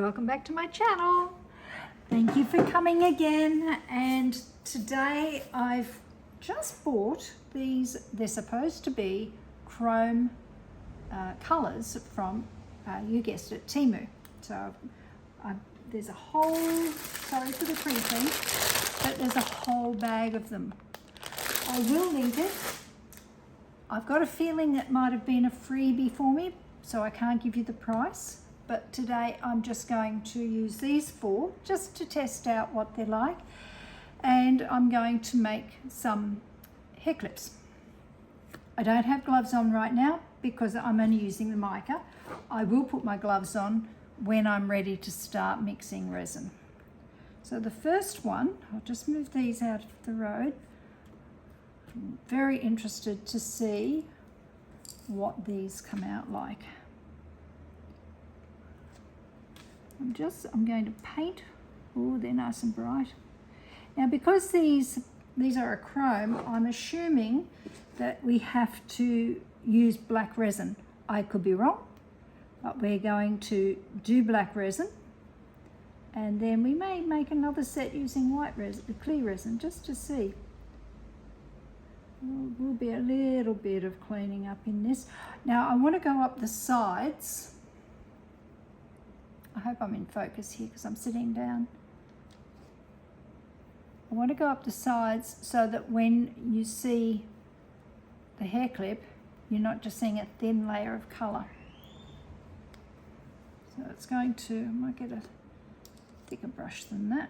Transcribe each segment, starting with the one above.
welcome back to my channel. Thank you for coming again. And today I've just bought these. They're supposed to be chrome colors from, you guessed it, Temu. So there's a whole, sorry for the creeping, but there's a whole bag of them. I will link it. I've got a feeling that might have been a freebie for me, so I can't give you the price. But today I'm just going to use these four just to test out what they're like. And I'm going to make some hair clips. I don't have gloves on right now because I'm only using the mica. I will put my gloves on when I'm ready to start mixing resin. So the first one, I'll just move these out of the road. I'm very interested to see what these come out like. I'm going to paint. Oh, they're nice and bright. Now, because these are a chrome, I'm assuming that we have to use black resin. I could be wrong, but we're going to do black resin, and then we may make another set using white resin, clear resin, just to see. Will be a little bit of cleaning up in this. Now, I want to go up the sides. I hope I'm in focus here because I'm sitting down. I want to go up the sides so that when you see the hair clip, you're not just seeing a thin layer of colour. So it's going to, I might get a thicker brush than that.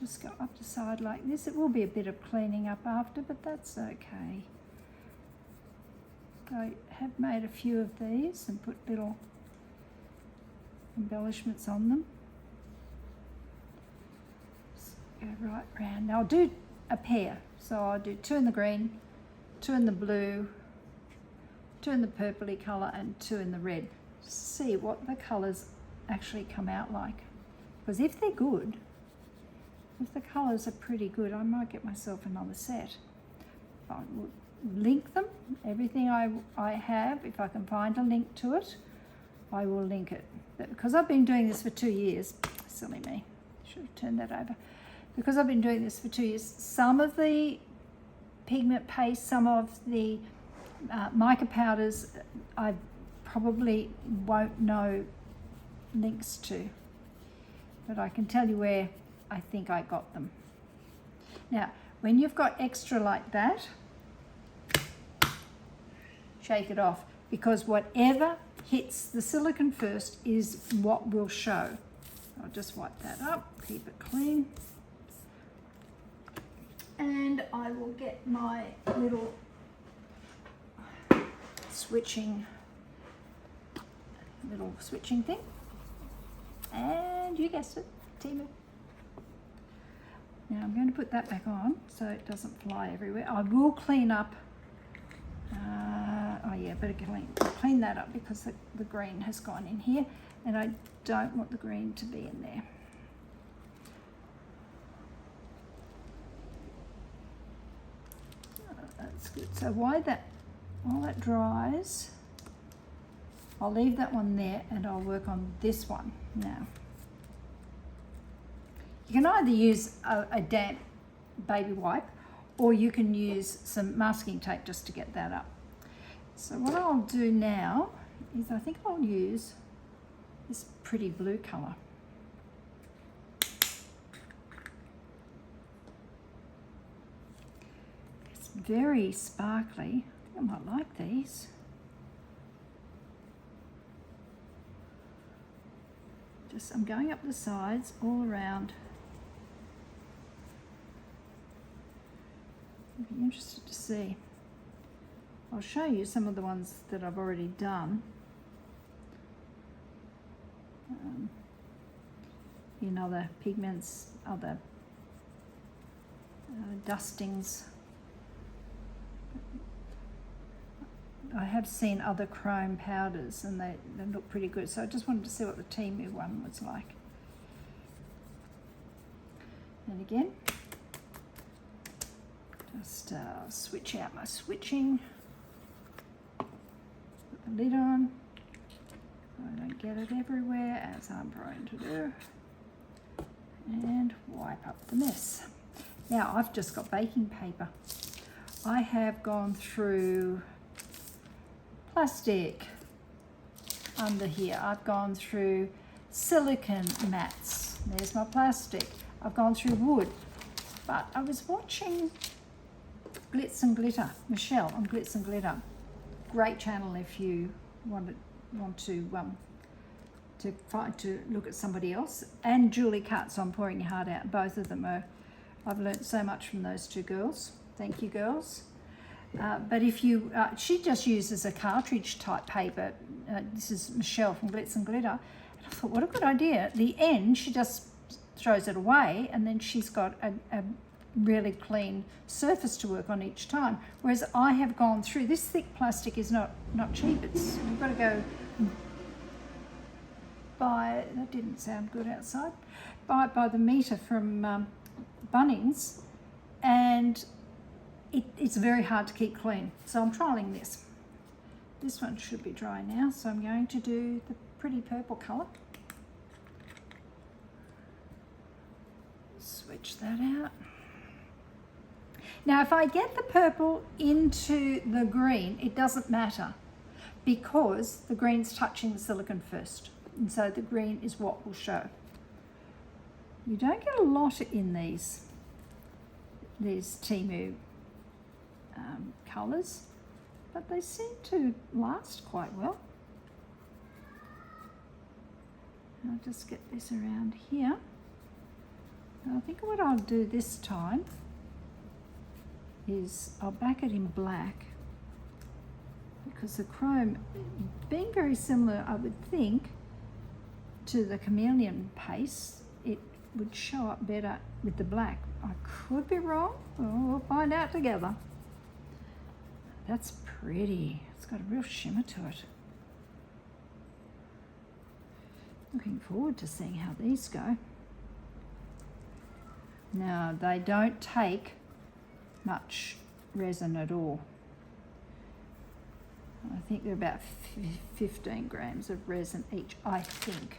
Just go up the side like this. It will be a bit of cleaning up after, but that's okay. I have made a few of these and put little embellishments on them. Just go right round. Now I'll do a pair. So I'll do 2 in the green, 2 in the blue, 2 in the purpley colour and 2 in the red. Just see what the colours actually come out like. Because if they're good, if the colours are pretty good, I might get myself another set. I will link them, everything I have. If I can find a link to it, I will link it. But because I've been doing this for 2 years, silly me, should have turned that over. Because I've been doing this for 2 years, some of the pigment paste, some of the mica powders, I probably won't know links to, but I can tell you where I think I got them. Now, when you've got extra like that, shake it off, because whatever hits the silicone first is what will show. I'll just wipe that up, keep it clean. And I will get my little switching thing. And you guessed it, Temu. Now I'm going to put that back on so it doesn't fly everywhere. I will clean up, oh yeah, better clean that up because the green has gone in here and I don't want the green to be in there. That's good. So while that dries, I'll leave that one there and I'll work on this one now. You can either use a damp baby wipe or you can use some masking tape just to get that up. So what I'll do now is I think I'll use this pretty blue colour. It's very sparkly. I think I might like these. I'm going up the sides all around. I'd be interested to see. I'll show you some of the ones that I've already done. In other pigments, other dustings. I have seen other chrome powders and they look pretty good. So I just wanted to see what the Temu one was like. And again, just switch out my switching. Put the lid on. I don't get it everywhere, as I'm prone to do. And wipe up the mess. Now I've just got baking paper. I have gone through plastic under here. I've gone through silicone mats. There's my plastic. I've gone through wood. But I was watching Glitz and Glitter, Michelle on Glitz and Glitter. Great channel if you want to look at somebody else. And Julie Cutts on Pouring Your Heart Out. Both of them are, I've learnt so much from those two girls. Thank you, girls. But if you, she just uses a cartridge type paper. This is Michelle from Glitz and Glitter. And I thought, what a good idea. At the end, she just throws it away, and then she's got a really clean surface to work on each time. Whereas I have gone through, this thick plastic is not cheap. It's, you've got to go buy, that didn't sound good outside, buy it by the metre from Bunnings, and it's very hard to keep clean. So I'm trialling this. This one should be dry now, so I'm going to do the pretty purple colour. Switch that out. Now if I get the purple into the green, it doesn't matter because the green's touching the silicone first. And so the green is what will show. You don't get a lot in these Temu colours, but they seem to last quite well. I'll just get this around here. Now I think what I'll do this time is I'll back it in black, because the chrome, being very similar, I would think, to the chameleon paste, it would show up better with the black. I could be wrong. We'll find out together. That's pretty. It's got a real shimmer to it. Looking forward to seeing how these go. Now, they don't take much resin at all. I think they're about 15 grams of resin each, I think.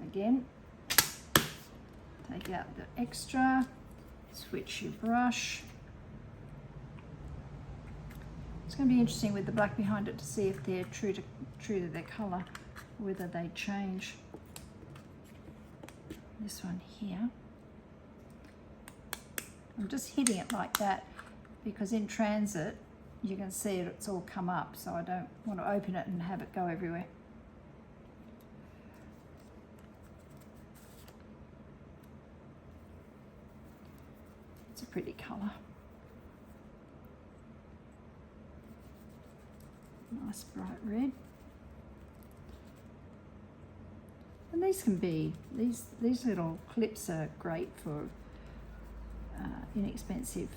Again, take out the extra, switch your brush. It's going to be interesting with the black behind it to see if they're true to their colour, whether they change. This one here. I'm just hitting it like that because in transit you can see it, it's all come up, so I don't want to open it and have it go everywhere. It's a pretty colour. Nice bright red. And these can be, these little clips are great for inexpensive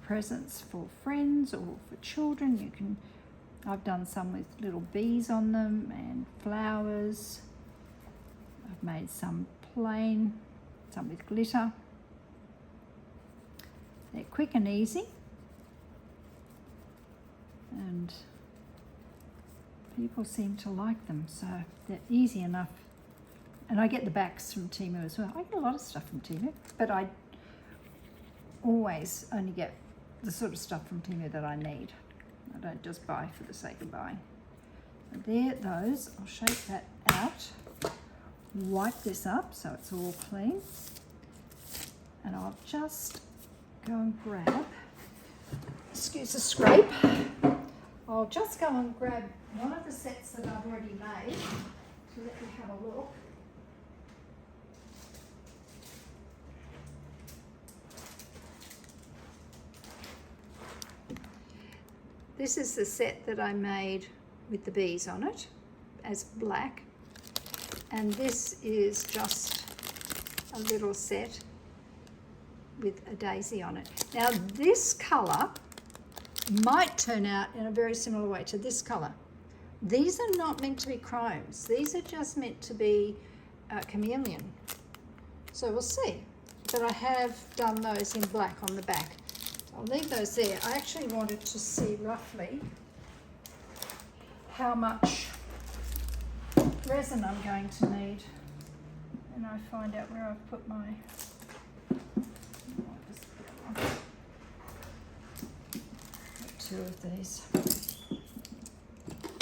presents for friends or for children. You can, I've done some with little bees on them and flowers. I've made some plain, some with glitter. They're quick and easy, and people seem to like them, so they're easy enough. And I get the backs from Temu as well. I get a lot of stuff from Temu, but I always only get the sort of stuff from Temu that I need. I don't just buy for the sake of buying. So there, those, I'll shake that out, wipe this up so it's all clean, and I'll just go and grab, excuse the scrape, I'll just go and grab one of the sets that I've already made to let you have a look. This is the set that I made with the bees on it as black, and this is just a little set with a daisy on it. Now this colour might turn out in a very similar way to this colour. These are not meant to be chromes. These are just meant to be chameleon. So we'll see. But I have done those in black on the back. I'll leave those there. I actually wanted to see roughly how much resin I'm going to need, and I find out where I've put my, two of these.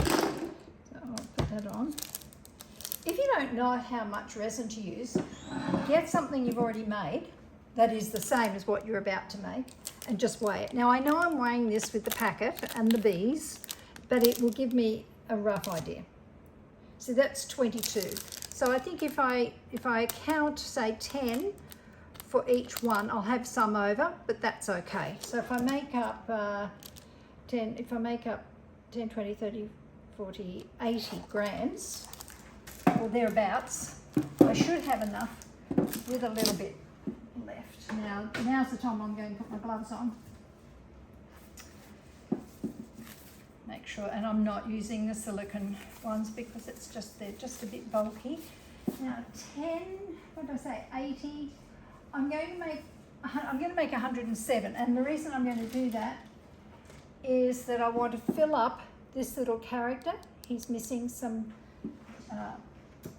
So I'll put that on. If you don't know how much resin to use, get something you've already made that is the same as what you're about to make and just weigh it. Now I know I'm weighing this with the packet and the bees, but it will give me a rough idea. So that's 22. So I think if I count, say 10 for each one, I'll have some over, but that's okay. So if I make up 10, 20, 30, 40, 80 grams, or thereabouts, I should have enough with a little bit left. Now's the time I'm going to put my gloves on. Make sure, and I'm not using the silicone ones because they're just a bit bulky. Now 10, what did I say, 80, I'm going to make 107, and the reason I'm going to do that is that I want to fill up this little character. He's missing some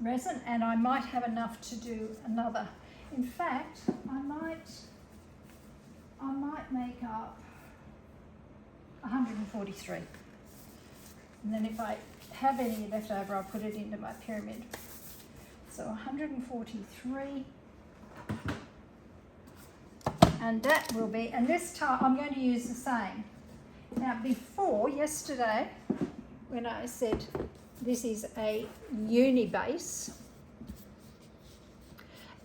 resin, and I might have enough to do another. In fact, I might make up 143. And then if I have any left over, I'll put it into my pyramid. So 143. And that will be, and this time I'm going to use the same. Now before, yesterday, when I said this is a uni base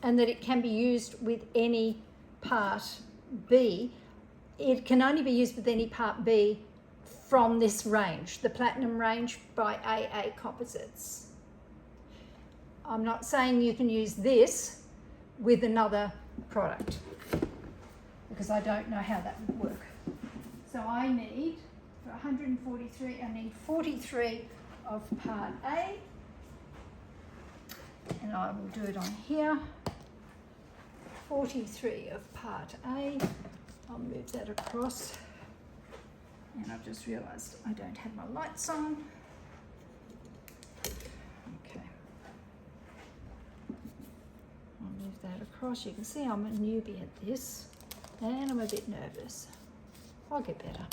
and that it can be used with any part B, it can only be used with any part B from this range, the Platinum range by AA Composites. I'm not saying you can use this with another product because I don't know how that would work. So I need, for 143, I need 43 of part A, and I will do it on here. 43 of part A, I'll move that across, and I've just realised I don't have my lights on. Okay, I'll move that across. You can see I'm a newbie at this, and I'm a bit nervous. I'll get better.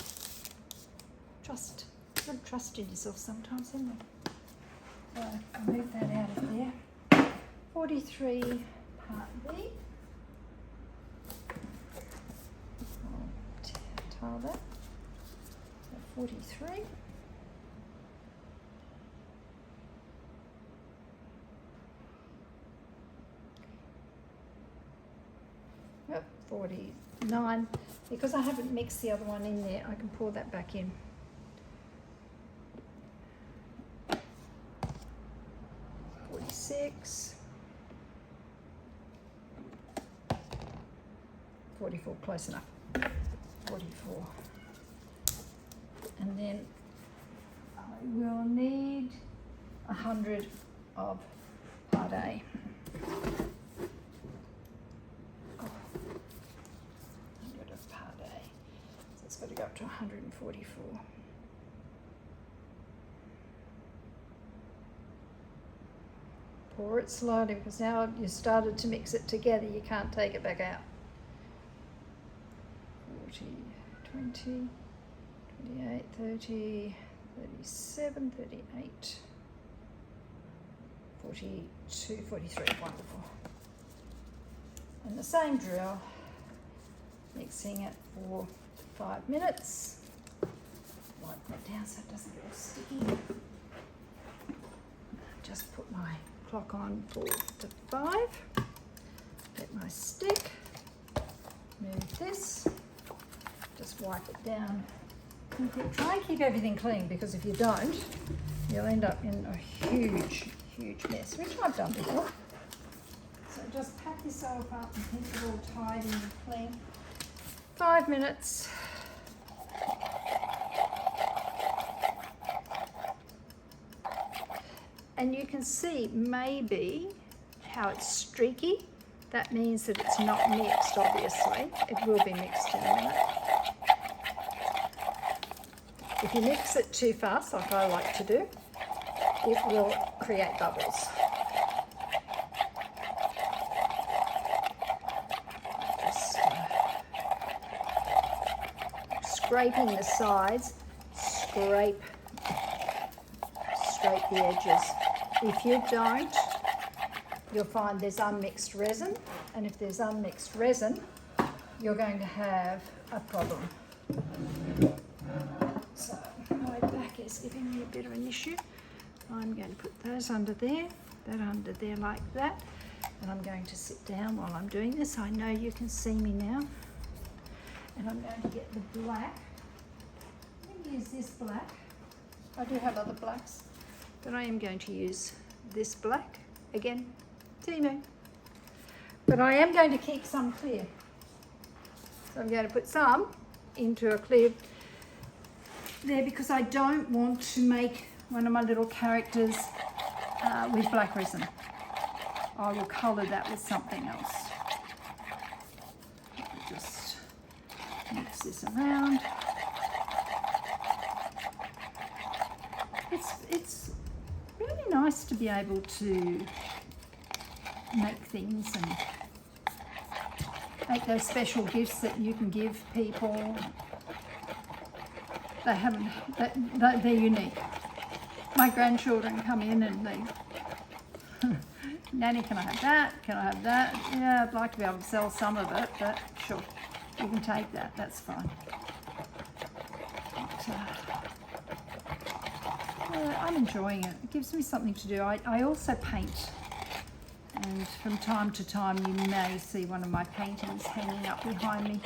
You've got to trust in yourself sometimes, haven't you? So I'll move that out of there. 43 part B. I'll tile that. So 43. Yep, 49. Because I haven't mixed the other one in there, I can pour that back in. 46. 44, close enough. 44. And then I will need 100 of part A. It's got to go up to 144. Pour it slowly because now you started to mix it together, you can't take it back out. 40, 20, 28, 30, 37, 38, 42, 43, wonderful. And the same drill, mixing it for 5 minutes. Wipe that down so it doesn't get all sticky. Just put my clock on for 5. Get my stick. Move this. Just wipe it down. Try and keep everything clean because if you don't, you'll end up in a huge, huge mess, which I've done before. So just pat yourself up and keep it all tidy and clean. 5 minutes. And you can see maybe how it's streaky. That means that it's not mixed, obviously. It will be mixed in a minute. If you mix it too fast, like I like to do, it will create bubbles. Just scraping the sides, scrape the edges. If you don't, you'll find there's unmixed resin, and if there's unmixed resin, you're going to have a problem. So my back is giving me a bit of an issue. I'm going to put those under there, that under there like that, and I'm going to sit down while I'm doing this. I know you can see me now. And I'm going to get the black. I'm going to use this black. I do have other blacks, but I am going to use this black. Again, Timu. But I am going to keep some clear. So I'm going to put some into a clear there because I don't want to make one of my little characters with black resin. I will colour that with something else. I'll just mix this around. It's really nice to be able to make things and make those special gifts that you can give people. They're unique. My grandchildren come in and they, Nanny, can I have that? Can I have that? Yeah, I'd like to be able to sell some of it, but sure, you can take that, that's fine. But, I'm enjoying it. It gives me something to do. I also paint, and from time to time you may see one of my paintings hanging up behind me.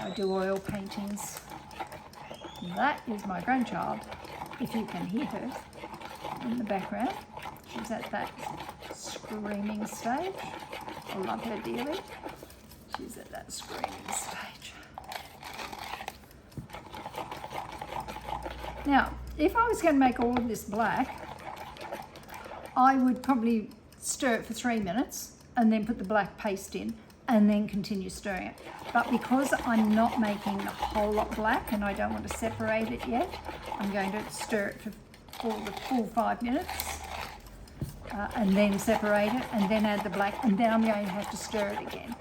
I do oil paintings. And that is my grandchild, if you can hear her in the background. She's at that screaming stage. I love her dearly. She's at that screaming stage. Now, if I was going to make all of this black, I would probably stir it for 3 minutes and then put the black paste in and then continue stirring it. But because I'm not making a whole lot black and I don't want to separate it yet, I'm going to stir it for the full 5 minutes and then separate it and then add the black, and then I'm going to have to stir it again.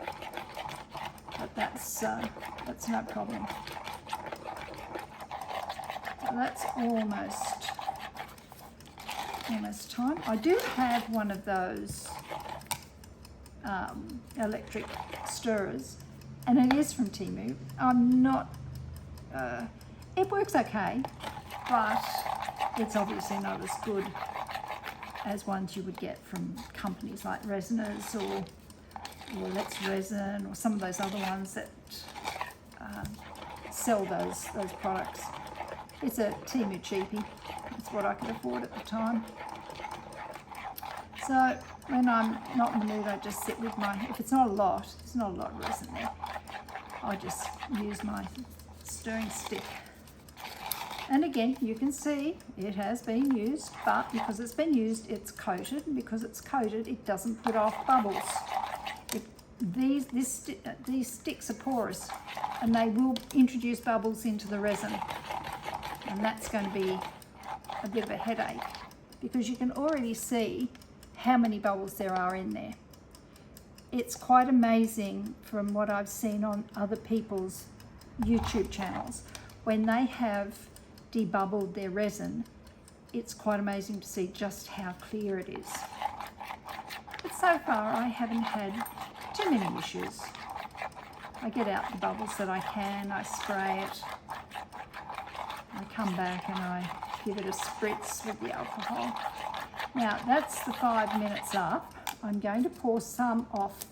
But that's no problem. So that's almost time. I do have one of those electric stirrers, and it is from Timu. I'm not, it works okay, but it's obviously not as good as ones you would get from companies like Resiners or Let's Resin or some of those other ones that sell those products. It's a Timu cheapie. It's what I could afford at the time. So when I'm not in the mood, I just sit with my, if it's not a lot, there's not a lot of resin there, I just use my stirring stick. And again, you can see it has been used, but because it's been used, it's coated, and because it's coated, it doesn't put off bubbles. These sticks are porous, and they will introduce bubbles into the resin, and that's going to be a bit of a headache because you can already see how many bubbles there are in there. It's quite amazing from what I've seen on other people's YouTube channels. When they have debubbled their resin, it's quite amazing to see just how clear it is. But so far I haven't had too many issues. I get out the bubbles that I can, I spray it, I come back and I give it a spritz with the alcohol. Now that's the 5 minutes up. I'm going to pour some off.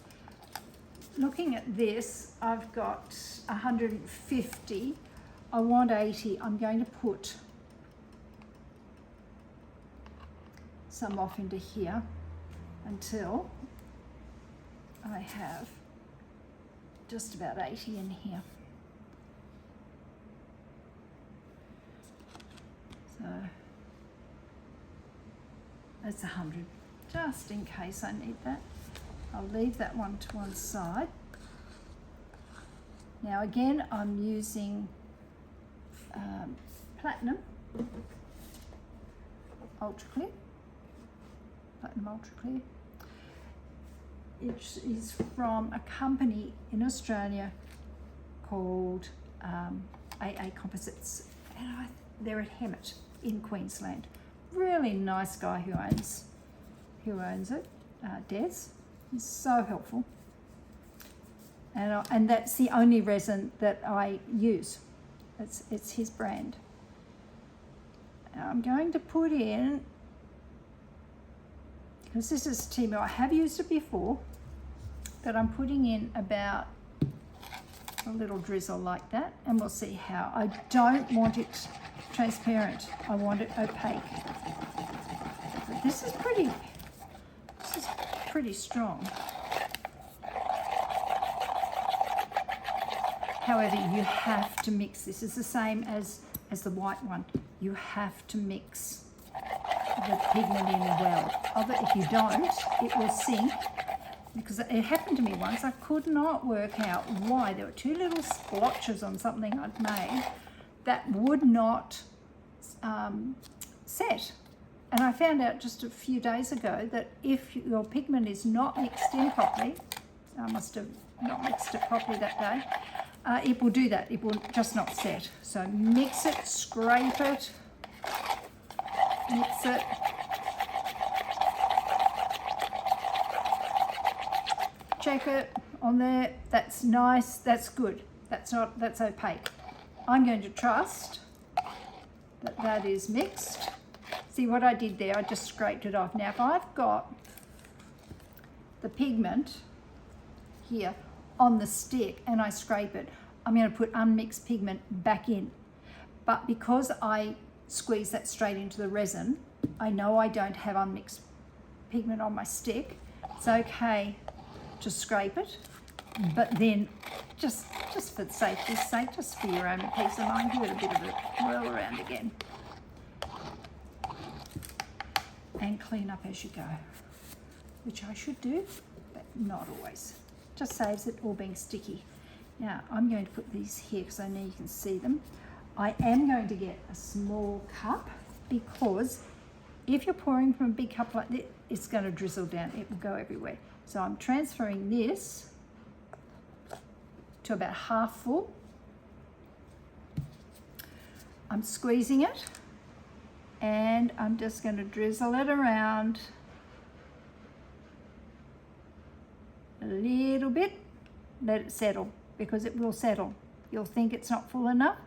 Looking at this, I've got 150. I want 80. I'm going to put some off into here until I have just about 80 in here. So that's 100, just in case I need that. I'll leave that one to one side. Now again, I'm using platinum. ultra clear, platinum ultra clear. It is from a company in Australia called AA Composites, and they're at Hemet in Queensland. Really nice guy who owns it, Des. He's so helpful, and that's the only resin that I use. It's his brand. Now I'm going to put in, because this is Timu, I have used it before, but I'm putting in about a little drizzle like that, and we'll see how. I don't want it transparent, I want it opaque. But this is pretty strong. However, you have to mix this. It's the same as the white one. You have to mix the pigment in well. If you don't, it will sink. Because it happened to me once. I could not work out why. There were two little splotches on something I'd made that would not set. And I found out just a few days ago that if your pigment is not mixed in properly, I must have not mixed it properly that day, it will do that. It will just not set. So mix it, scrape it, mix it. Check it on there. That's nice. That's good. That's opaque. I'm going to trust that that is mixed. See what I did there? I just scraped it off. Now, if I've got the pigment here on the stick and I scrape it, I'm going to put unmixed pigment back in. But because I squeeze that straight into the resin, I know I don't have unmixed pigment on my stick. It's okay to scrape it, but then just for safety's sake, just for your own peace of mind, give it a bit of a whirl around again and clean up as you go, which I should do, but not always. Just saves it all being sticky. Now I'm going to put these here because I know you can see them. I am going to get a small cup because if you're pouring from a big cup like this, it's going to drizzle down. It will go everywhere. So I'm transferring this to about half full. I'm squeezing it and I'm just going to drizzle it around a little bit. Let it settle, because it will settle. You'll think it's not full enough.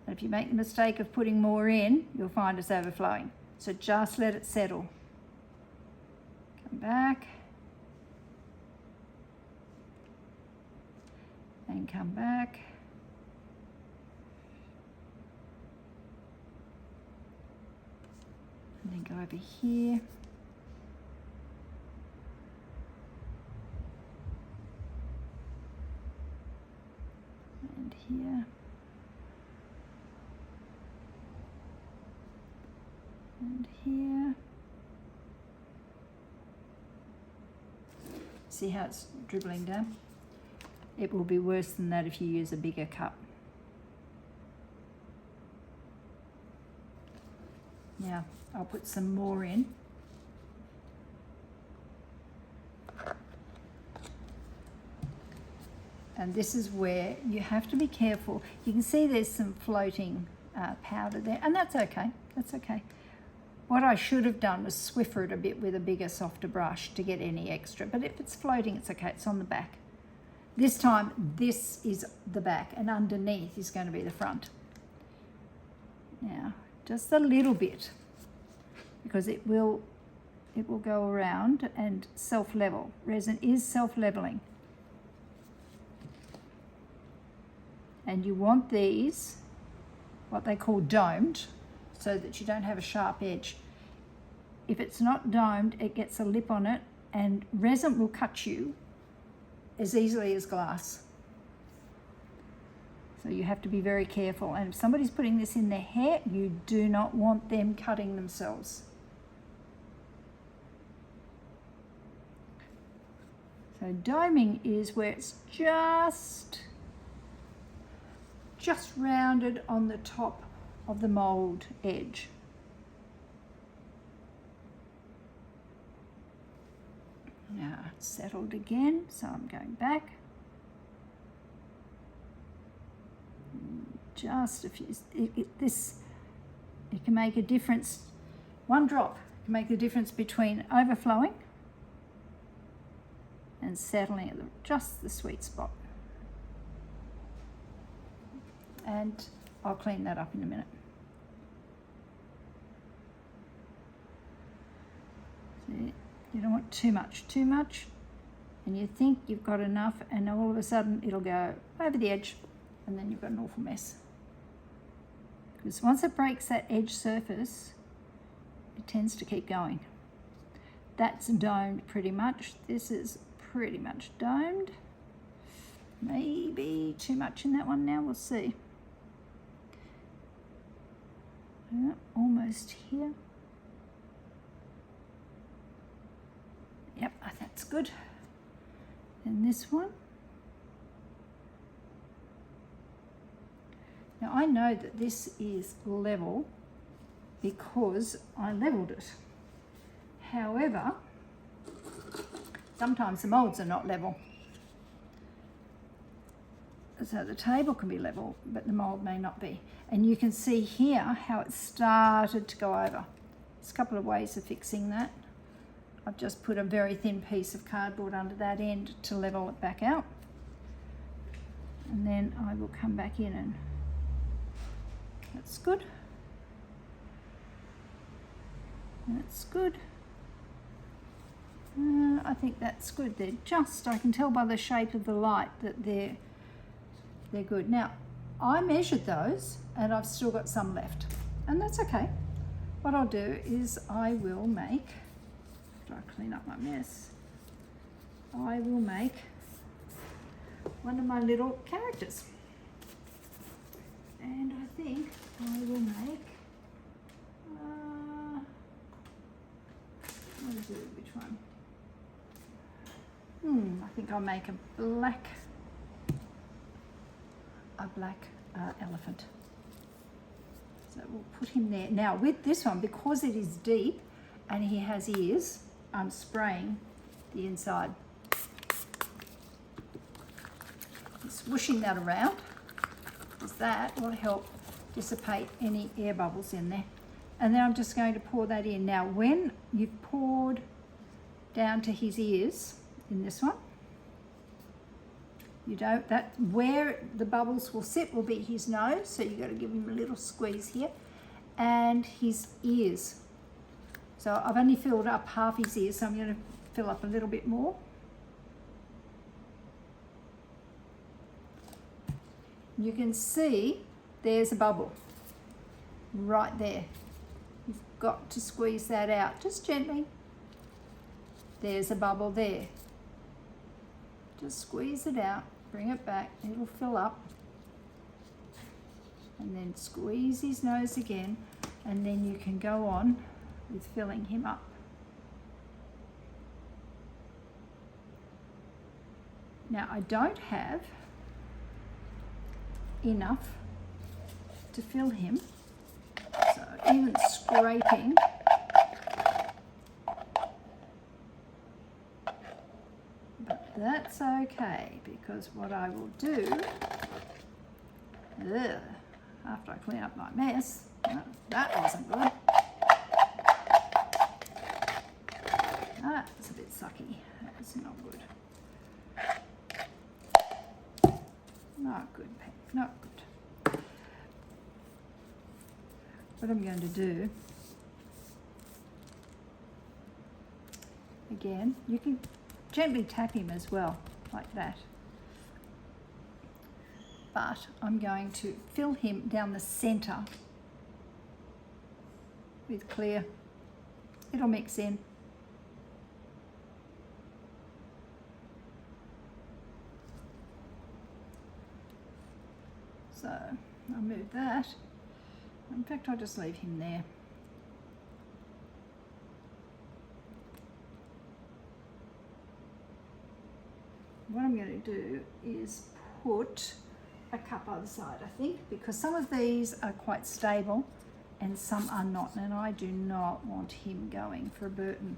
And if you make the mistake of putting more in, you'll find it's overflowing. So just let it settle. Come back. And come back. And then go over here. And here. And here. See how it's dribbling down? It will be worse than that if you use a bigger cup. Now, I'll put some more in. And this is where you have to be careful. You can see there's some floating powder there, and that's okay. That's okay. What I should have done was swiffer it a bit with a bigger, softer brush to get any extra. But if it's floating, it's okay. It's on the back. This time, this is the back, and underneath is going to be the front. Now, just a little bit, because it will go around and self-level. Resin is self-leveling. And you want these, what they call domed, so that you don't have a sharp edge. If it's not domed, it gets a lip on it, and resin will cut you as easily as glass. So you have to be very careful. And if somebody's putting this in their hair, you do not want them cutting themselves. So doming is where it's just rounded on the top of the mold edge. Now it's settled again, so I'm going back. Just a few, it can make a difference. One drop can make the difference between overflowing and settling at just the sweet spot. And I'll clean that up in a minute. See, you don't want too much, and you think you've got enough, and all of a sudden it'll go over the edge, and then you've got an awful mess. Because once it breaks that edge surface, it tends to keep going. That's domed pretty much. This is pretty much domed. Maybe too much in that one now, we'll see. Yeah, almost here. Yep, that's good. And this one. Now I know that this is level because I leveled it. However, sometimes the molds are not level. So the table can be level, but the mold may not be. And you can see here how it started to go over. There's a couple of ways of fixing that. I've just put a very thin piece of cardboard under that end to level it back out. And then I will come back in, and that's good. That's good. I think that's good. They're just, I can tell by the shape of the light that they're good. Now, I measured those and I've still got some left, and that's okay. What I'll do is I will make, after I clean up my mess, I will make one of my little characters. And I think I will make, what is it, which one? I think I'll make a black elephant. So we'll put him there. Now with this one, because it is deep and he has ears, I'm spraying the inside. Swooshing that around, because that will help dissipate any air bubbles in there. And then I'm just going to pour that in. Now when you've poured down to his ears in this one, you don't, that where the bubbles will sit will be his nose, so you've got to give him a little squeeze here, and his ears. So I've only filled up half his ears, so I'm going to fill up a little bit more. You can see there's a bubble right there. You've got to squeeze that out just gently. There's a bubble there. Just squeeze it out, bring it back, it'll fill up. And then squeeze his nose again, and then you can go on with filling him up. Now I don't have enough to fill him, so even scraping but that's okay, because what I will do after I clean up my mess, that wasn't good, that was a bit sucky, that was not good. Not good, Peg, not good. What I'm going to do, again, you can gently tap him as well, like that. But I'm going to fill him down the centre with clear. It'll mix in. So I'll move that. In fact, I'll just leave him there. What I'm going to do is put a cup either side, I think, because some of these are quite stable and some are not, and I do not want him going for a Burton.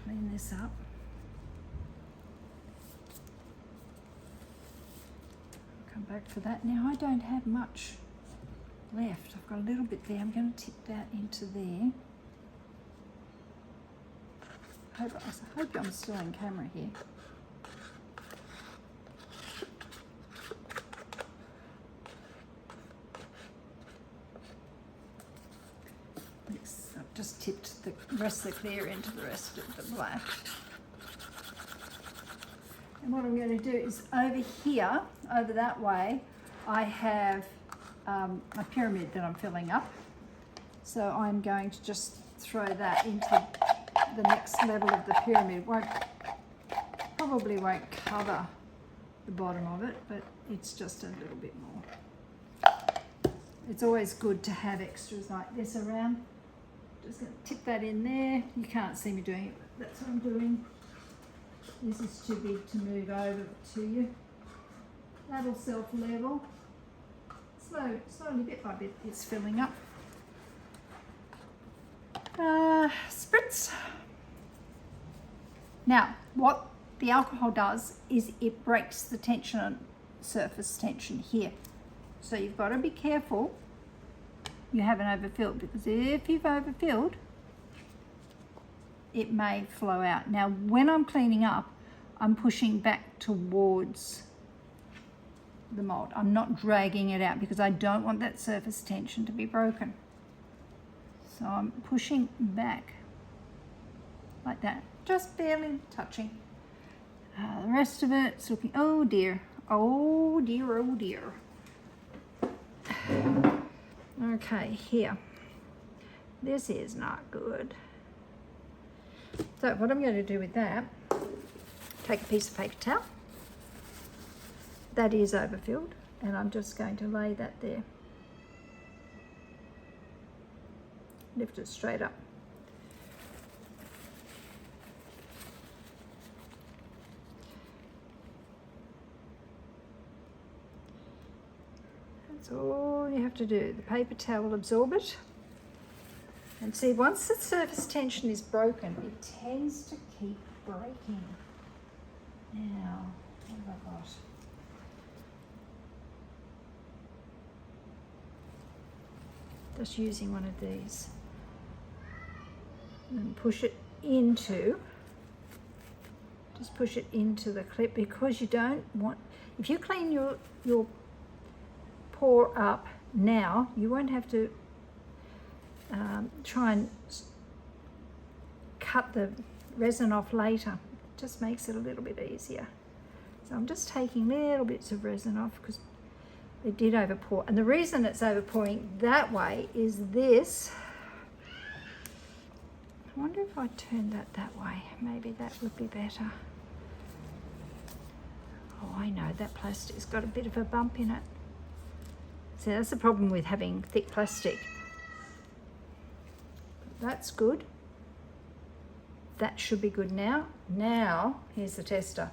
clean this up. Come back for that. Now I don't have much left. I've got a little bit there. I'm going to tip that into there. I hope I'm still on camera here. I've just tipped the rest of the clear into the rest of the black. And what I'm going to do is over here, over that way, I have a pyramid that I'm filling up. So I'm going to just throw that into the next level of the pyramid. Probably won't cover the bottom of it, but it's just a little bit more. It's always good to have extras like this around. Just going to tip that in there. You can't see me doing it, but that's what I'm doing. This is too big to move over to you. That'll self-level. Slowly, bit by bit, it's filling up. Spritz. Now, what the alcohol does is it breaks the tension on surface tension here. So you've got to be careful you haven't overfilled, because if you've overfilled, it may flow out. Now, when I'm cleaning up, I'm pushing back towards the mold. I'm not dragging it out because I don't want that surface tension to be broken. So I'm pushing back like that, just barely touching. The rest of it's looking, oh dear, oh dear, oh dear. Okay, here. This is not good. So what I'm going to do with that, take a piece of paper towel. That is overfilled, and I'm just going to lay that there. Lift it straight up. That's all you have to do. The paper towel will absorb it. And see, once the surface tension is broken, it tends to keep breaking. Now, what have I got? Just using one of these. And push it into, just push it into the clip, because you don't want, if you clean your pour up now, you won't have to try and cut the resin off later. It just makes it a little bit easier. So I'm just taking little bits of resin off because it did overpour. And the reason it's overpouring that way is this. I wonder if I turn that way, maybe that would be better. Oh, I know, that plastic's got a bit of a bump in it. So that's the problem with having thick plastic. That's good. That should be good now. Now, here's the tester.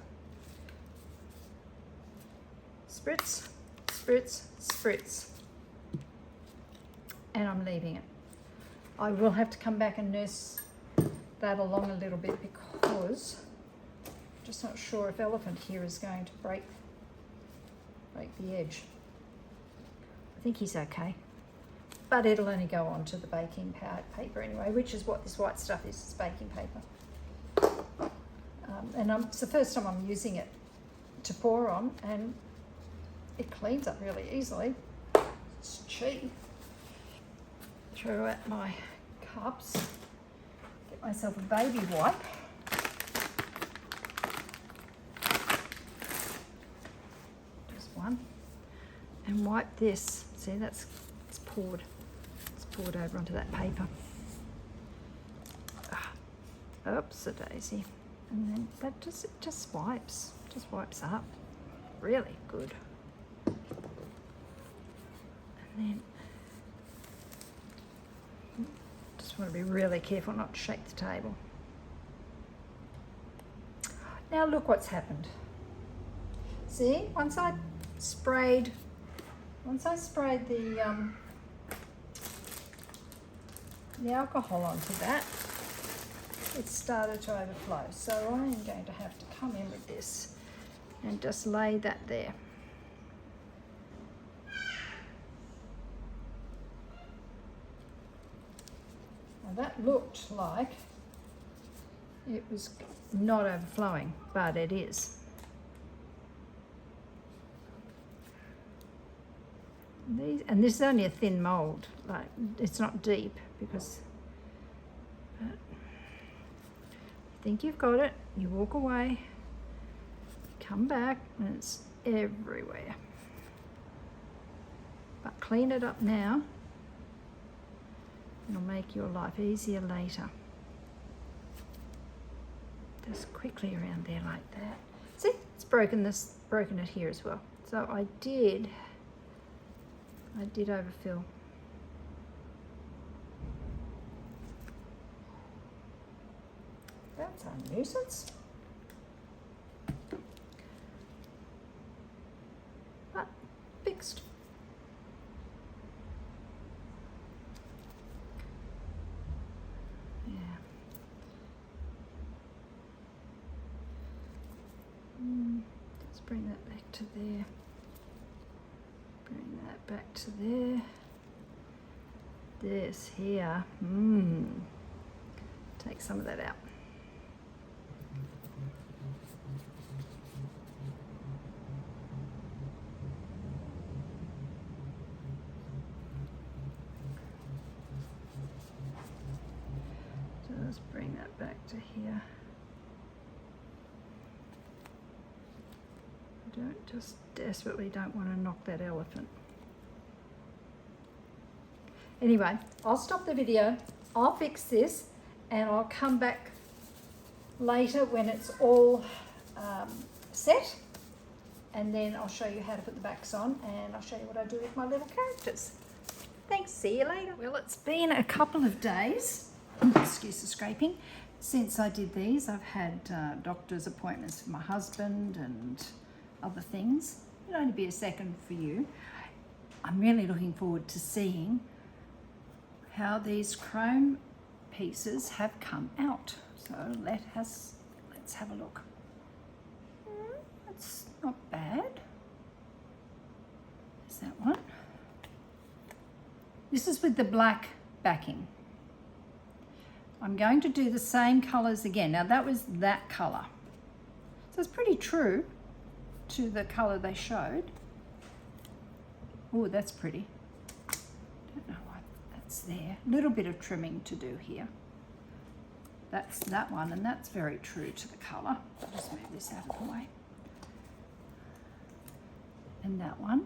Spritz, spritz, spritz. And I'm leaving it. I will have to come back and nurse that along a little bit because I'm just not sure if elephant here is going to break the edge. I think he's okay. But it'll only go on to the baking paper anyway, which is what this white stuff is, it's baking paper. And it's the first time I'm using it to pour on, and it cleans up really easily. It's cheap. Throw out my cups, get myself a baby wipe. Just one. And wipe this. See, it's poured. It's poured over onto that paper. Oops, a daisy. And then that just wipes up. Really good. And then just want to be really careful not to shake the table. Now look what's happened. See, once I sprayed the alcohol onto that, it's started to overflow. So I am going to have to come in with this and just lay that there. Now that looked like it was not overflowing, but it is. And this is only a thin mould, like it's not deep, because you think you've got it, you walk away, come back, and it's everywhere. But clean it up now. It'll make your life easier later. Just quickly around there like that. See, it's broken it here as well. So I did overfill. That's a nuisance. But fixed. Yeah. Let's bring that back to there. Bring that back to there. This here. Take some of that out. Just bring that back to here. Just desperately don't want to knock that elephant. Anyway, I'll stop the video, I'll fix this, and I'll come back later when it's all set, and then I'll show you how to put the backs on, and I'll show you what I do with my little characters. Thanks, see you later. Well, it's been a couple of days, excuse the scraping, since I did these. I've had doctor's appointments for my husband and other things. It'll only be a second for you. I'm really looking forward to seeing how these chrome pieces have come out. So let's have a look. That's not bad. Is that one? This is with the black backing. I'm going to do the same colours again. Now that was that colour. So it's pretty true to the colour they showed. Oh, that's pretty. Don't know why that's there. A little bit of trimming to do here. That's that one, and that's very true to the colour. I'll just move this out of the way. And that one.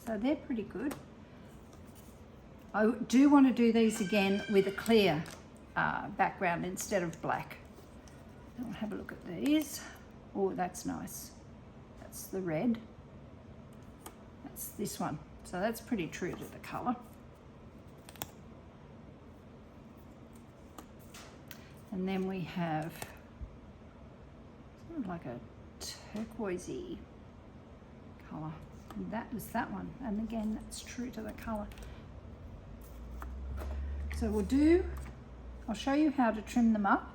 So they're pretty good. I do want to do these again with a clear background instead of black. I'll have a look at these. Oh, that's nice. That's the red. That's this one. So that's pretty true to the colour. And then we have sort of like a turquoisey colour. And that was that one. And again, that's true to the colour. So I'll show you how to trim them up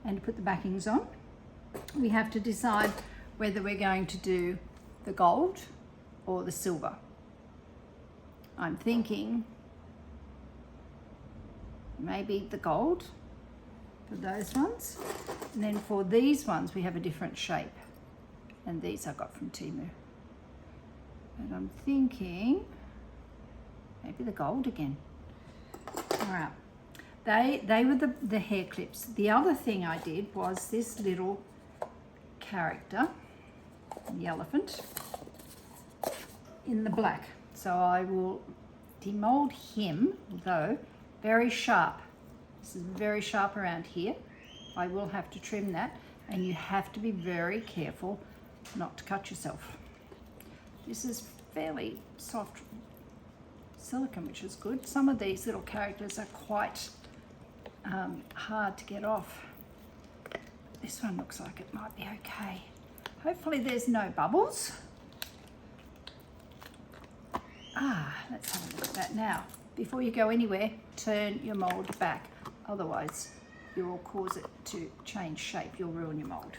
and to put the backings on. We have to decide whether we're going to do the gold or the silver. I'm thinking maybe the gold for those ones. And then for these ones, we have a different shape. And these I got from Temu. And I'm thinking maybe the gold again. All right. They were the hair clips. The other thing I did was this little character, the elephant, in the black. So I will demold him, though very sharp. This is very sharp around here. I will have to trim that, and you have to be very careful not to cut yourself. This is fairly soft silicone, which is good. Some of these little characters are quite hard to get off. This one looks like it might be okay. Hopefully there's no bubbles. Let's have a look at that now. Before you go anywhere, turn your mould back. Otherwise, you'll cause it to change shape. You'll ruin your mold.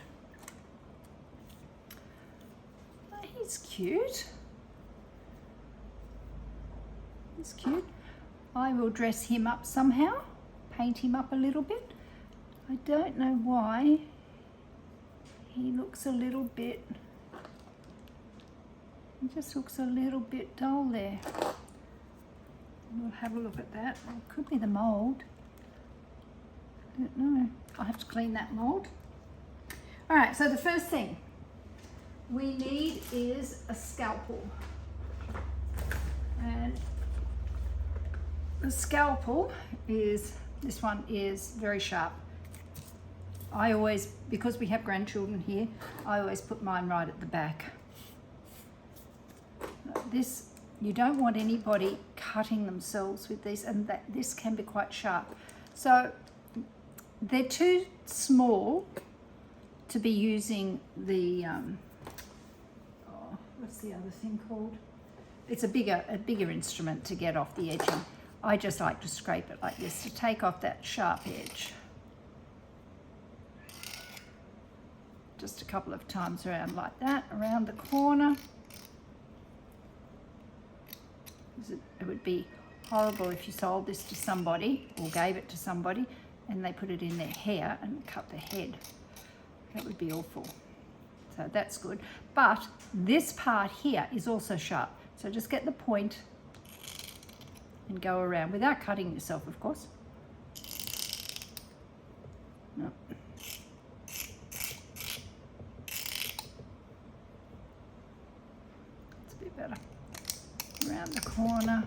Oh, he's cute. He's cute. I will dress him up somehow, paint him up a little bit. I don't know why he looks a little bit, he just looks a little bit dull there. We'll have a look at that. Well, it could be the mold. I don't know. I'll have to clean that mold. All right, so the first thing we need is a scalpel. And the scalpel is, this one is very sharp. I always, because we have grandchildren here, I always put mine right at the back. This, you don't want anybody cutting themselves with these, and that this can be quite sharp. So they're too small to be using the, what's the other thing called? It's a bigger instrument to get off the edging. I just like to scrape it like this to take off that sharp edge. Just a couple of times around like that, around the corner. It would be horrible if you sold this to somebody or gave it to somebody and they put it in their hair and cut their head. That would be awful. So that's good. But this part here is also sharp. So just get the point and go around without cutting yourself, of course. No. It's a bit better. Around the corner,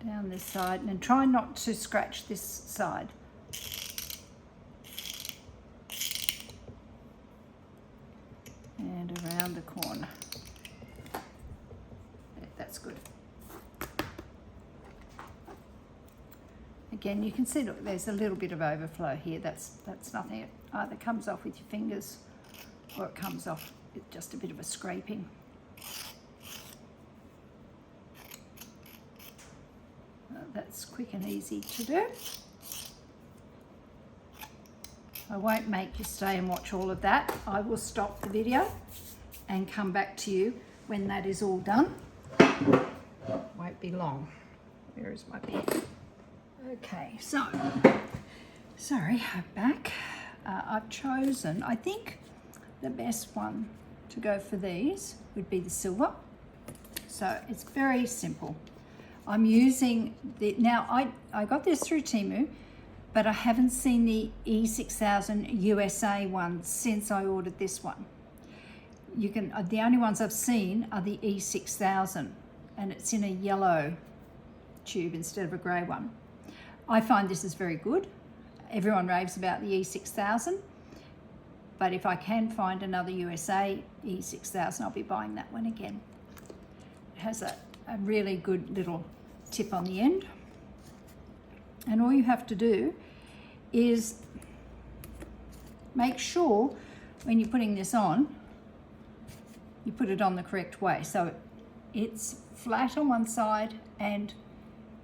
down this side, and try not to scratch this side. And around the corner. Yeah, that's good. Again, you can see, look, there's a little bit of overflow here. That's nothing. It either comes off with your fingers or it comes off with just a bit of a scraping. That's quick and easy to do. I won't make you stay and watch all of that. I will stop the video and come back to you when that is all done. Won't be long. Where is my pen? Okay, so, sorry, I'm back. I've chosen, I think the best one to go for these would be the silver. So it's very simple. I'm using the, now I got this through Temu, but I haven't seen the E6000 USA one since I ordered this one. You can, the only ones I've seen are the E6000, and it's in a yellow tube instead of a grey one. I find this is very good. Everyone raves about the E6000, but if I can find another USA E6000, I'll be buying that one again. It has a really good little tip on the end, and all you have to do is make sure when you're putting this on, you put it on the correct way, so it's flat on one side and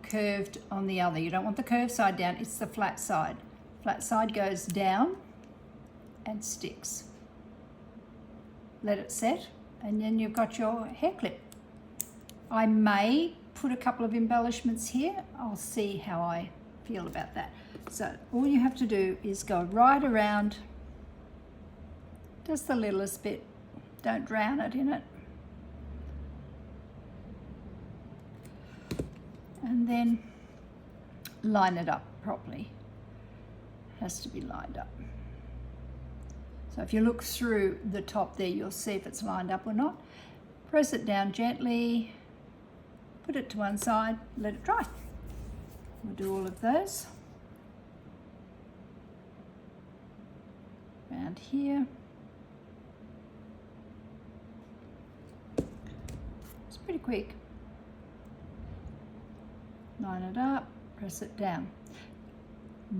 curved on the other. You don't want the curved side down, it's the flat side. Flat side goes down and sticks. Let it set, and then you've got your hair clip. I may put a couple of embellishments here. I'll see how I feel about that. So all you have to do is go right around, just the littlest bit. Don't drown it in it. And then line it up properly. It has to be lined up. So if you look through the top there, you'll see if it's lined up or not. Press it down gently. Put it to one side, let it dry. We'll do all of those. Around here. It's pretty quick. Line it up, press it down.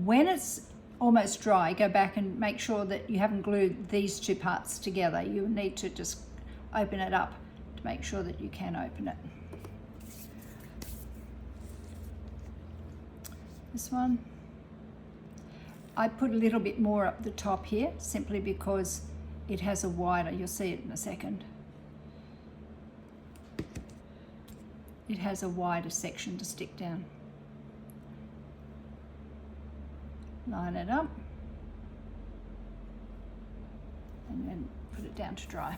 When it's almost dry, go back and make sure that you haven't glued these two parts together. You need to just open it up to make sure that you can open it. This one, I put a little bit more up the top here simply because it has a wider, you'll see it in a second. It has a wider section to stick down. Line it up and then put it down to dry.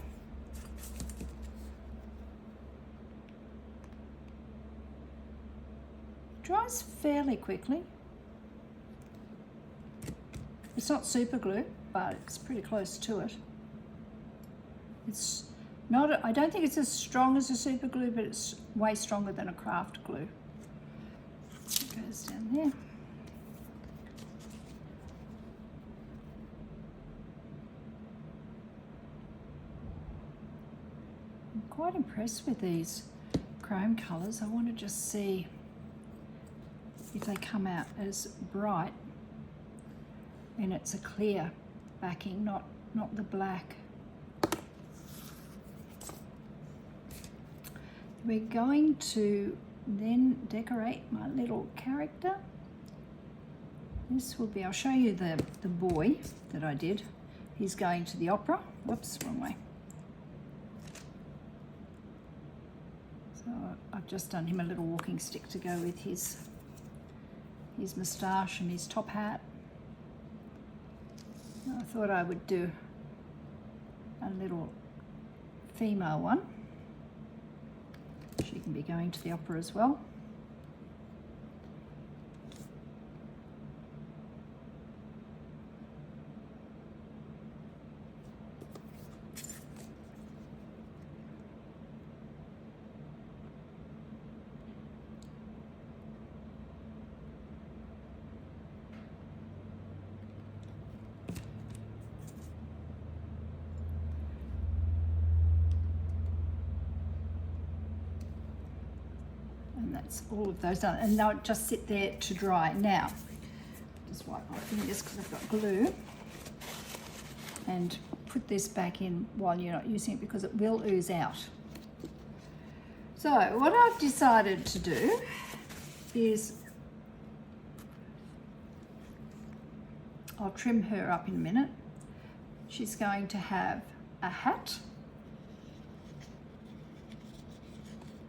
It dries fairly quickly. It's not super glue, but it's pretty close to it. It's not, I don't think it's as strong as a super glue, but it's way stronger than a craft glue. It goes down there. I'm quite impressed with these chrome colours. I want to just see if they come out as bright. And it's a clear backing, not the black. We're going to then decorate my little character. This will be, I'll show you the boy that I did. He's going to the opera. Whoops, wrong way. So I've just done him a little walking stick to go with his moustache and his top hat. I thought I would do a little female one. She can be going to the opera as well. And that's all of those done, and they'll just sit there to dry. Now, just wipe my fingers because I've got glue, and put this back in while you're not using it because it will ooze out. So what I've decided to do is, I'll trim her up in a minute. She's going to have a hat,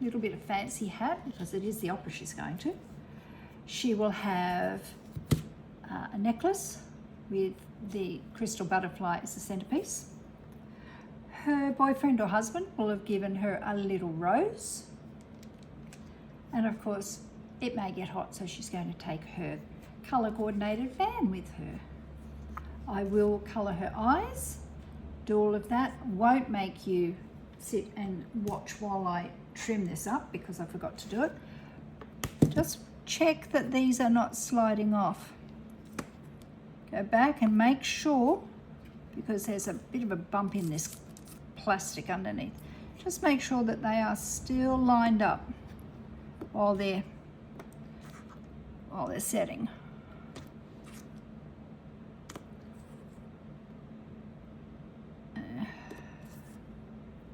little bit of fancy hat because it is the opera she's going to. She will have a necklace with the crystal butterfly as the centerpiece. Her boyfriend or husband will have given her a little rose, and of course it may get hot, so she's going to take her color coordinated fan with her. I will color her eyes, do all of that. Won't make you sit and watch while I trim this up because I forgot to do it. Just check that these are not sliding off. Go back and make sure, because there's a bit of a bump in this plastic underneath, just make sure that they are still lined up while they're setting.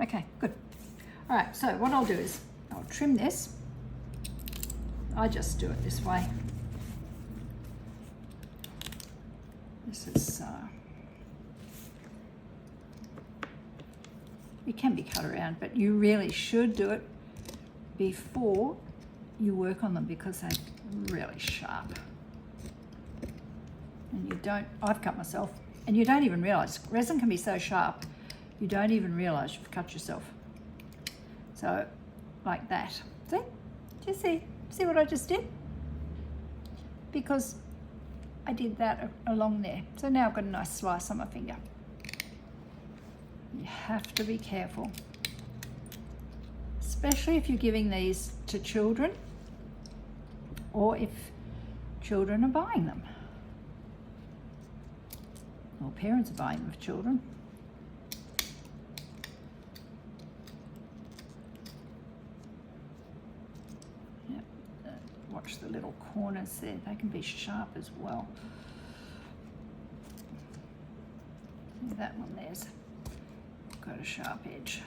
Okay, good. All right, so what I'll do is I'll trim this. I just do it this way. This is, it can be cut around, but you really should do it before you work on them because they're really sharp. And you don't, I've cut myself, and you don't even realize, resin can be so sharp, you don't even realize you've cut yourself. So, like that. See? Do you see? See what I just did? Because I did that along there. So now I've got a nice slice on my finger. You have to be careful. Especially if you're giving these to children or if children are buying them. Or parents are buying them for children. Watch the little corners there, they can be sharp as well. See that one there's got a sharp edge.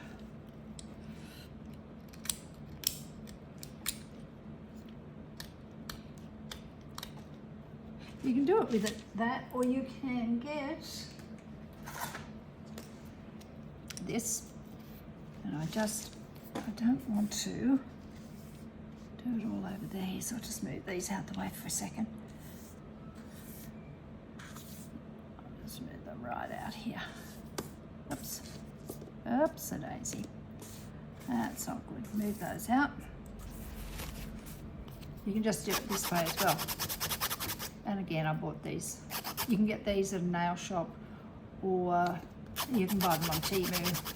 You can do it with that, or you can get this. And I don't want to do it all over there, so I'll just move these out the way for a second. I'll just move them right out here. Oops. Oops, a daisy. That's not good. Move those out. You can just do it this way as well. And again, I bought these. You can get these at a nail shop, or you can buy them on Temu.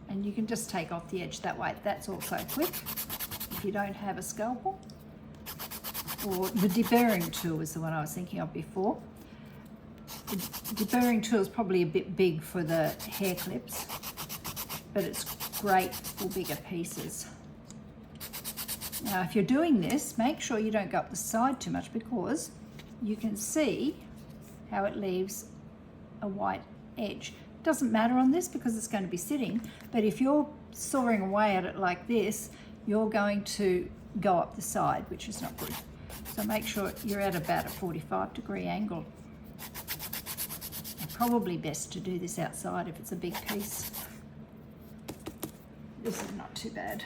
And you can just take off the edge that way. That's also quick if you don't have a scalpel. Or the deburring tool is the one I was thinking of before. The deburring tool is probably a bit big for the hair clips, but it's great for bigger pieces. Now, if you're doing this, make sure you don't go up the side too much, because you can see how it leaves a white edge. It doesn't matter on this because it's going to be sitting, but if you're sawing away at it like this, you're going to go up the side, which is not good. So make sure you're at about a 45-degree angle. And probably best to do this outside if it's a big piece. This is not too bad.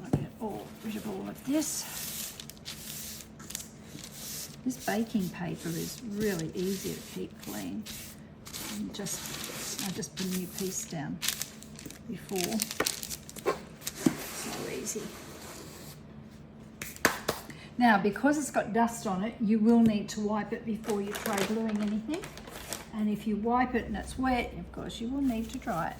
I'll get rid of all of this. This baking paper is really easy to keep clean. And I just put a new piece down before. So easy. Now, because it's got dust on it, you will need to wipe it before you try gluing anything. And if you wipe it and it's wet, of course, you will need to dry it.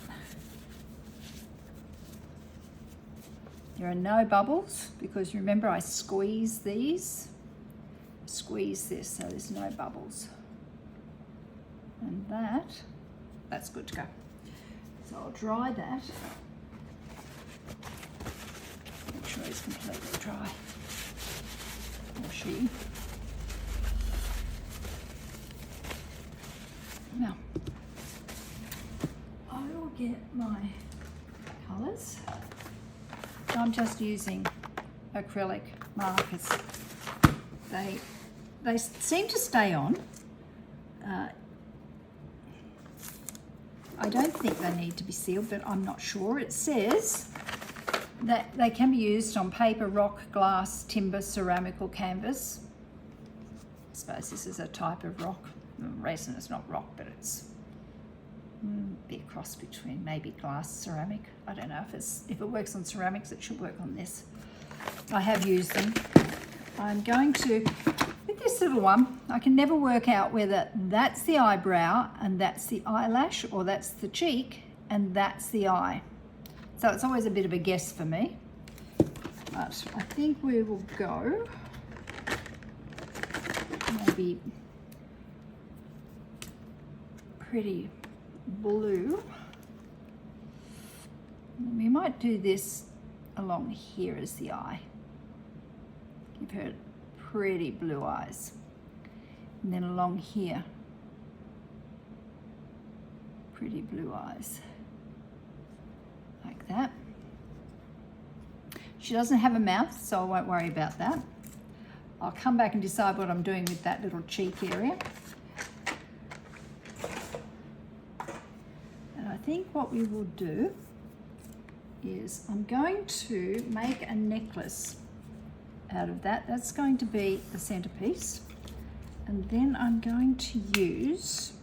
There are no bubbles because remember I squeeze these. Squeeze this so there's no bubbles. And that's good to go. So I'll dry that. Make sure it's completely dry. Or she. Now, I will get my colours. I'm just using acrylic markers. They seem to stay on. I don't think they need to be sealed, but I'm not sure. It says that they can be used on paper, rock, glass, timber, ceramic or canvas. I suppose this is a type of rock. Resin is not rock, but it's be a cross between maybe glass, ceramic. I don't know if it works on ceramics, it should work on this. I have used them. I'm going to, with this little one, I can never work out whether that's the eyebrow and that's the eyelash, or that's the cheek and that's the eye. So it's always a bit of a guess for me. But I think we will go maybe pretty blue. And we might do this along here as the eye. Give her pretty blue eyes. And then along here, pretty blue eyes. Like that. She doesn't have a mouth, so I won't worry about that. I'll come back and decide what I'm doing with that little cheek area. And I think what we will do is I'm going to make a necklace out of that. That's going to be the centerpiece. And then I'm going to use,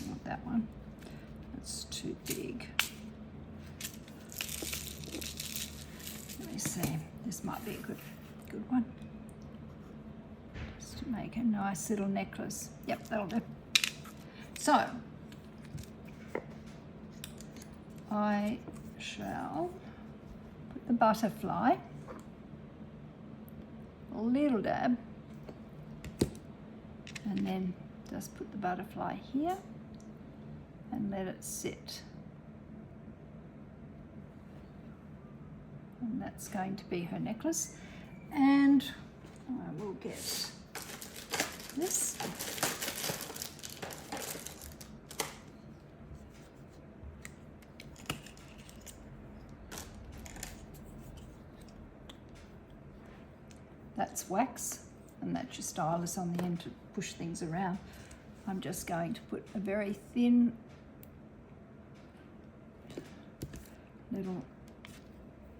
not that one, that's too big. Let me see, this might be a good one. Just to make a nice little necklace. Yep, that'll do. So, I shall put the butterfly, a little dab, and then just put the butterfly here and let it sit. And that's going to be her necklace. And I will get this. That's wax, and that's your stylus on the end to push things around. I'm just going to put a very thin little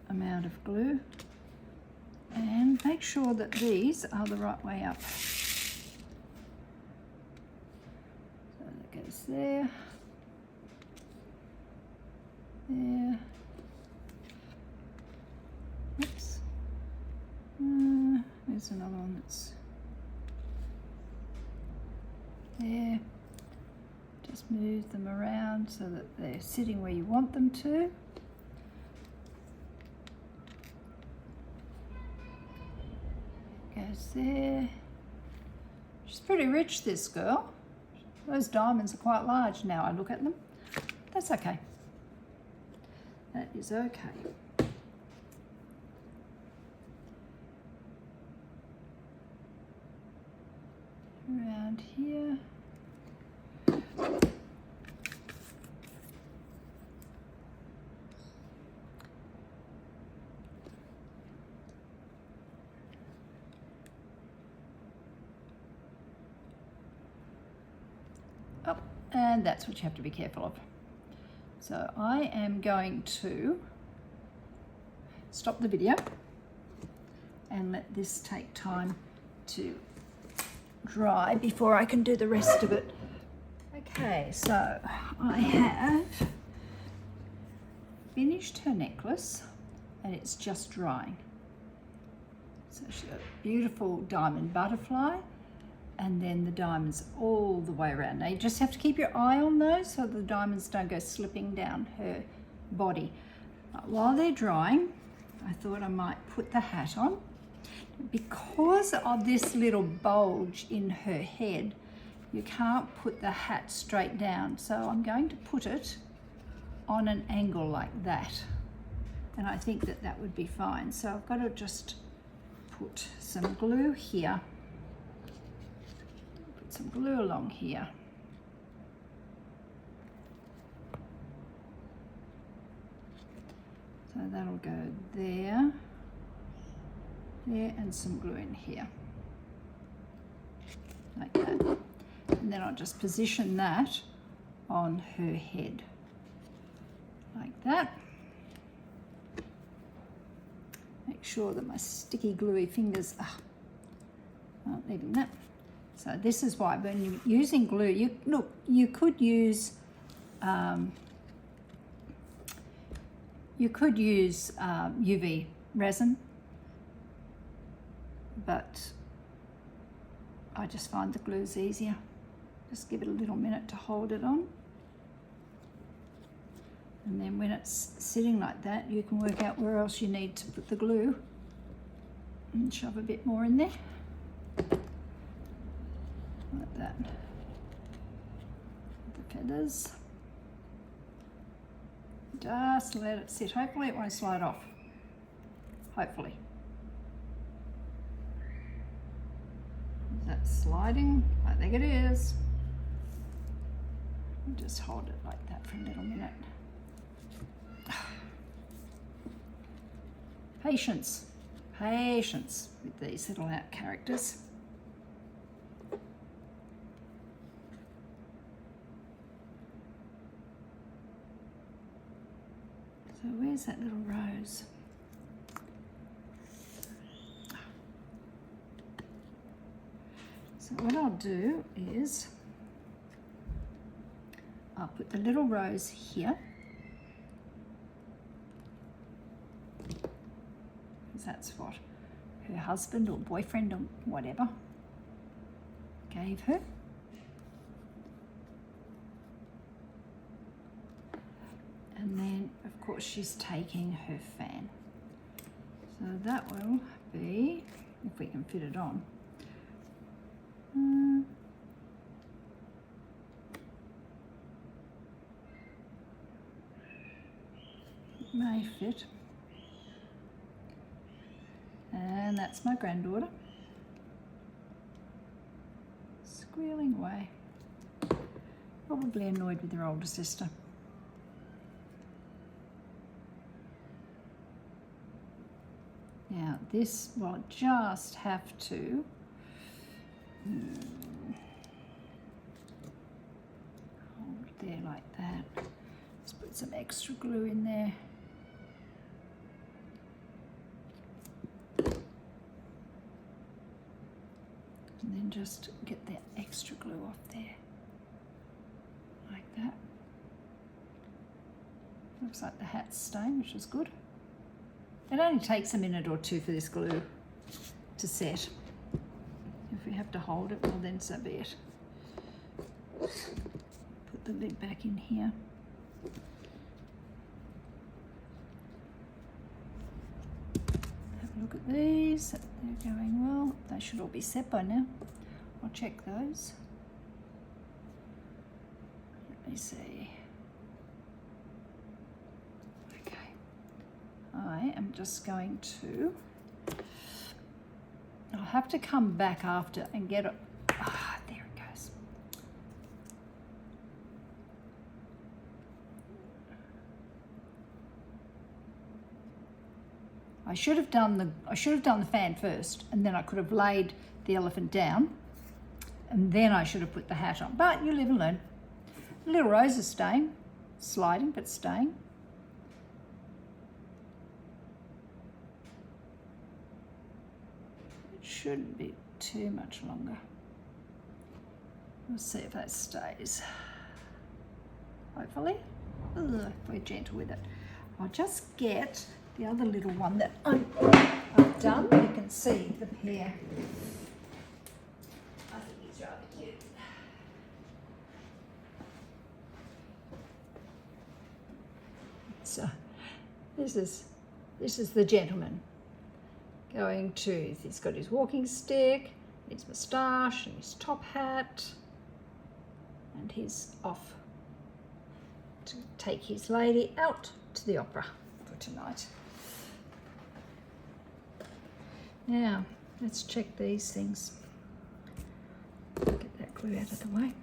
amount of glue and make sure that these are the right way up. So that goes there, there. Oops. There's another one that's there. Just move them around so that they're sitting where you want them to. Goes there. She's pretty rich, this girl. Those diamonds are quite large now I look at them. That's okay. That is okay. Around here. Oh, and that's what you have to be careful of. So I am going to stop the video and let this take time to dry before I can do the rest of it. Okay, so I have finished her necklace and it's just drying. So she's got a beautiful diamond butterfly and then the diamonds all the way around. Now you just have to keep your eye on those so the diamonds don't go slipping down her body. While they're drying, I thought I might put the hat on. Because of this little bulge in her head, you can't put the hat straight down. So I'm going to put it on an angle like that. And I think that that would be fine. So I've got to just put some glue here. Put some glue along here. So that'll go there. There, and some glue in here, like that. And then I'll just position that on her head, like that. Make sure that my sticky gluey fingers aren't leaving that. So this is why when you're using glue, you could use UV resin, but I just find the glue's easier. Just give it a little minute to hold it on. And then when it's sitting like that, you can work out where else you need to put the glue and shove a bit more in there. Like that. The feathers. Just let it sit. Hopefully it won't slide off. Hopefully. Is that sliding? I think it is. Just hold it like that for a little minute. Patience. Patience with these little out characters. So where's that little rose? So what I'll do is I'll put the little rose here. Because that's what her husband or boyfriend or whatever gave her. And then, of course, she's taking her fan. So that will be, if we can fit it on. It may fit. And that's my granddaughter. Squealing away. Probably annoyed with her older sister. Yeah, Now this will just have to hold it there like that. Let's put some extra glue in there. And then just get that extra glue off there, like that. Looks like the hat's staying, which is good. It only takes a minute or two for this glue to set. If we have to hold it, well then so be it. Put the lid back in here. Have a look at these. They're going well. They should all be set by now. I'll check those. Let me see. I am just going to, I'll have to come back after and get it, there it goes. I should have done the fan first, and then I could have laid the elephant down, and then I should have put the hat on, but you live and learn. The little rose is staying, sliding but staying. Shouldn't be too much longer. We'll see if that stays. Hopefully. Ugh, we're gentle with it. I'll just get the other little one that I've done. You can see the pair. I think he's rather cute. So this is the gentleman. Going to, he's got his walking stick, his moustache and his top hat, and he's off to take his lady out to the opera for tonight. Now, let's check these things. Get that glue out of the way.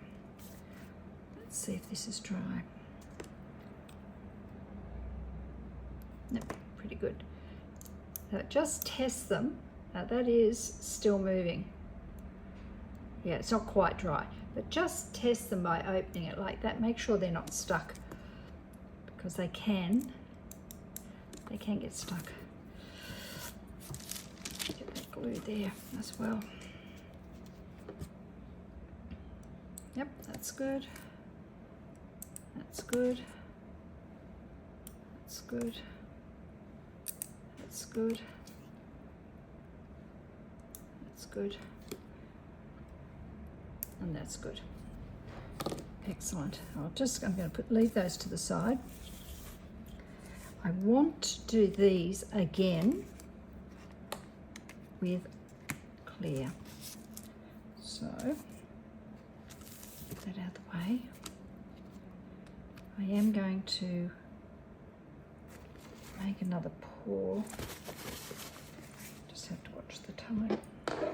Let's see if this is dry. Nope, pretty good. Now just test them. Now that is still moving. Yeah, it's not quite dry, but just test them by opening it like that. Make sure they're not stuck, because they can get stuck. Get that glue there as well. Yep, that's good. That's good. That's good. That's good. That's good. And that's good. Excellent. I'm going to leave those to the side. I want to do these again with clear. So get that out of the way. I am going to make another pour. Just have to watch the time. Put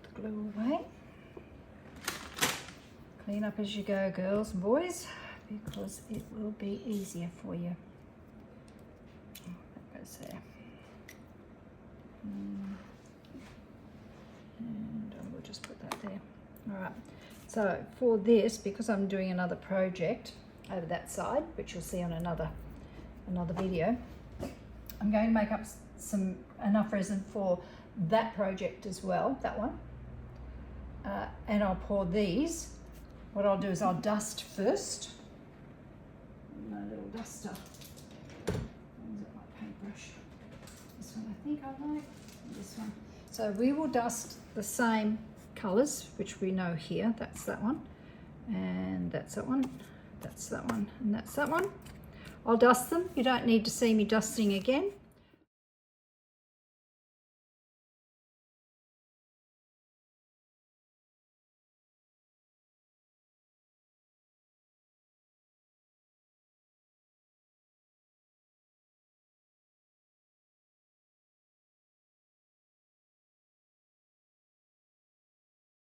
the glue away. Clean up as you go, girls and boys, because it will be easier for you. Oh, that goes there. And I will just put that there. All right. So for this, because I'm doing another project over that side, which you'll see on another video, I'm going to make up enough resin for that project as well, that one. And I'll pour these. What I'll do is I'll dust first. My little duster. Where's it, my paintbrush? This one I think I like. This one. So we will dust the same colours, which we know here. That's that one, and that's that one, that's that one, and that's that one. I'll dust them. You don't need to see me dusting again.